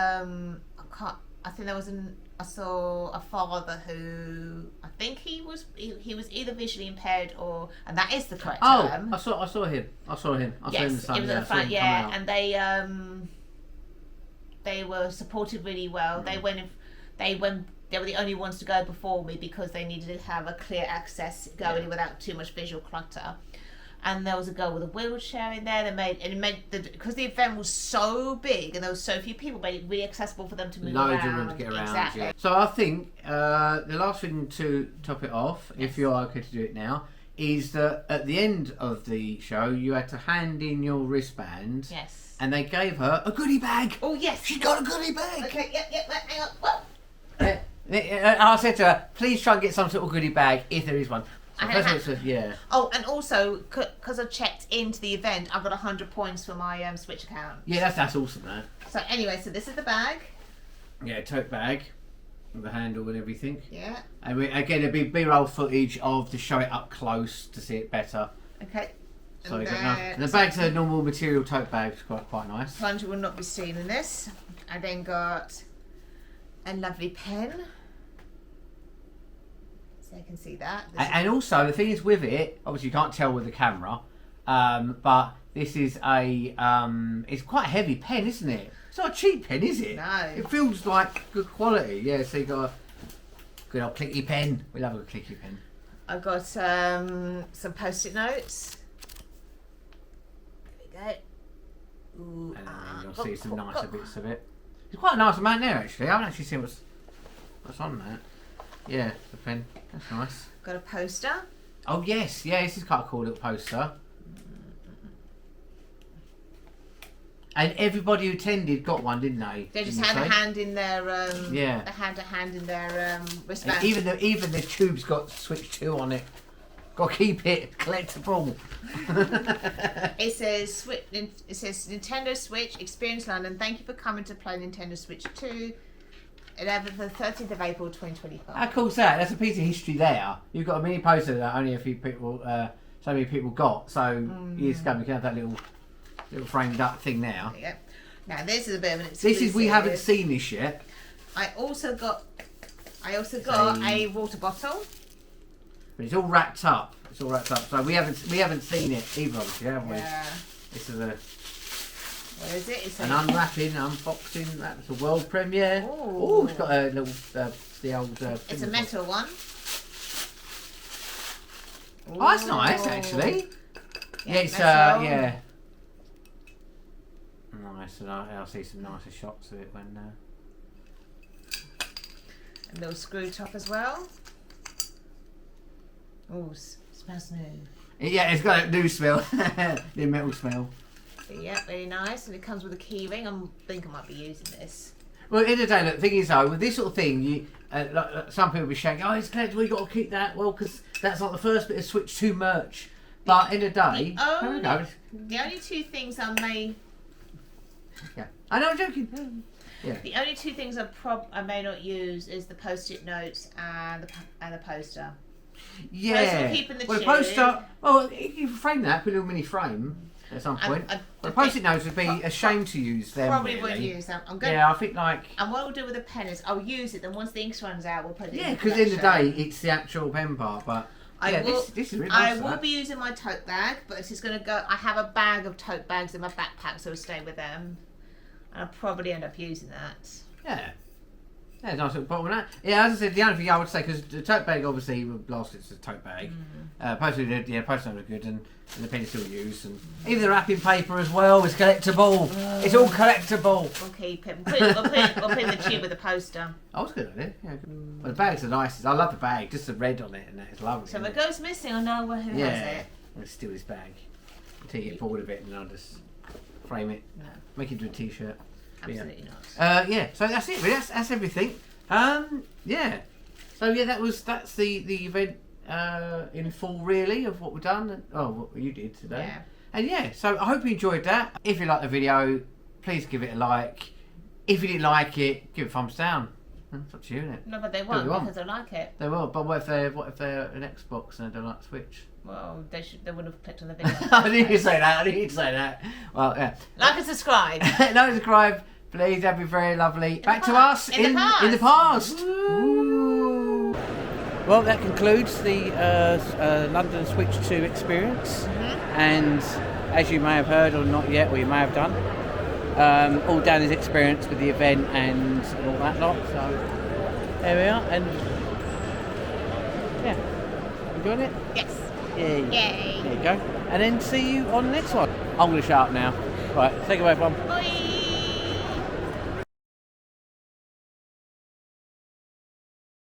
I saw a father who I think he was either visually impaired and that is the correct term. I saw him. I saw him in the sun. It was at the front, and they were supported really well. They were the only ones to go before me because they needed to have a clear access going without too much visual clutter. And there was a girl with a wheelchair in there. Because the event was so big and there was so few people, made it really accessible for them to move around. Loads of room to get around. Exactly. Yeah. So I think the last thing to top it off, if you're okay to do it now, is that at the end of the show you had to hand in your wristband. Yes. And they gave her a goodie bag. Oh yes, she got a goodie bag. Okay, hang on. Whoa. I said to her, please try and get some sort of goodie bag if there is one. So Oh, and also because I checked into the event, I got 100 points for my Switch account. Yeah, that's awesome, man. So anyway, so this is the bag. Yeah, tote bag with the handle and everything. Yeah. And there'll be B-roll footage to show it up close to see it better. Okay. So the bag's a normal material tote bag, it's quite nice. Plunger will not be seen in this. I then got a lovely pen. So you can see that. And also, the thing is with it, obviously you can't tell with the camera, but this is it's quite a heavy pen, isn't it? It's not a cheap pen, is it? No. It feels like good quality. Yeah, so you got a good old clicky pen. We love a clicky pen. I got some post-it notes. There we go. Ooh, And you'll see some nicer bits of it. It's quite a nice amount there, actually. I haven't actually seen what's on that. Yeah, the pen. That's nice. Got a poster. Oh yes, yeah, this is quite a cool little poster. And everybody who attended got one, didn't they? They just had a hand in their They had a hand in their wristband. Even the tube's got Switch 2 on it. Got to keep it collectible. It says Nintendo Switch Experience London. Thank you for coming to play Nintendo Switch 2. 11th and 13th of April 2025. How cool's that? That's a piece of history there. You've got a mini poster that only a few people, so many people got. So years ago, we can have that little framed up thing now. There you go. Now this is a bit of an exclusive. This is, we haven't seen this yet. I also got a water bottle. But it's all wrapped up. So we haven't seen it either, obviously, have we? Yeah. This is a. What is it? It's an unwrapping, unboxing. That's a world premiere. Oh, it's got a little the old. It's a metal one. Oh, that's nice, actually. Yeah, it's yeah. Nice, and I'll see some nicer shots of it when. A little screw top as well. Oh, smells new. Yeah, it's got a new smell, the metal smell. But yeah, very nice, and it comes with a key ring. I think I might be using this. Well, at the end of the day, look, the thing is though, with this sort of thing, you some people will be saying, "Oh, it's collectible, you got to keep that." Well, because that's like the first bit of Switch 2 merch. But in the day, the only two things I may. Yeah, I know, I'm joking. Yeah. The only two things I may not use is the post-it notes and the poster. Yeah. Keeping the poster. Well, you can frame that, put a little mini frame. at some point. And But post-it notes would be a shame to use them. Probably really. wouldn't use them. I'm going. Yeah, I think like. And what we'll do with the pen is I'll use it. Then once the ink runs out, we'll put it. Yeah, in the because at the end of the day, collection. it's the actual pen part. But I will, this is really I nice. will be using my tote bag, but this is going to go. I have a bag of tote bags in my backpack, so I'll stay with them. And I'll probably end up using that. Yeah. Yeah, nice little bottle of that. Yeah, as I said, the only thing I would say, because the tote bag obviously would last, it's a tote bag. Post-it note was good, and the pen is still used. And even the wrapping paper as well is collectible. It's all collectible. We'll keep it. We'll put it in the tube with the poster. Oh, that's a good idea. Yeah, good. Well, the bags are nice. I love the bag, just the red on it, and that is lovely. So if isn't it goes missing, I know who has yeah, it. I'm going to steal this bag until you get bored of it, and I'll just frame it, No, make it into a t-shirt. absolutely not. Yeah, so that's it. Really. That's everything. Yeah. So yeah, that's the event in full, really, of what we've done. And, what you did today. Yeah. And yeah, so I hope you enjoyed that. If you liked the video, please give it a like. If you didn't like it, give it a thumbs down. It's up to you, isn't it? No, but they won't because I like it. They will. But what if they're an Xbox and they don't like Switch? Well, they would have clicked on the video. I didn't say that. Well, yeah. Like and subscribe. No, subscribe. Please, that'd be very lovely. Back to us in the past. Woo. Well, that concludes the London Switch 2 experience. And as you may have heard or not yet, or you may have done, all Danny's experience with the event and all that lot. So there we are. And yeah, enjoying it? Yes. Yay. Yay. There you go. And then see you on the next one. I'm going to shut up now. Right, take it away, everyone. Bye.